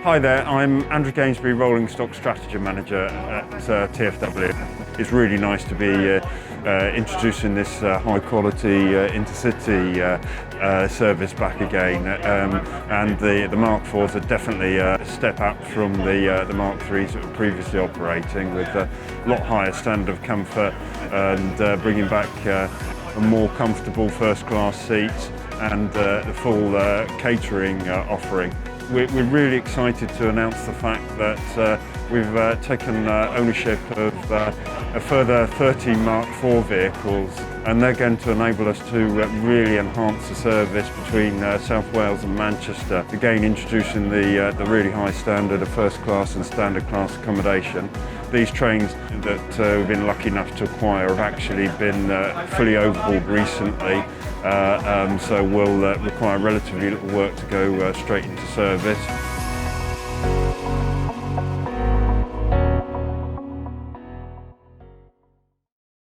Hi there, I'm Andrew Gainsbury, Rolling Stock Strategy Manager at TfW. It's really nice to be introducing this high quality intercity service back again, and the Mark IVs are definitely a step up from the Mark IIIs that were previously operating, with a lot higher standard of comfort and bringing back a more comfortable first class seats and the full catering offering. We're really excited to announce the fact that we've taken ownership of a further 30 Mark IV vehicles, and they're going to enable us to really enhance the service between South Wales and Manchester, again introducing the really high standard of first class and standard class accommodation. These trains that we've been lucky enough to acquire have actually been fully overhauled recently, so will require relatively little work to go straight into service.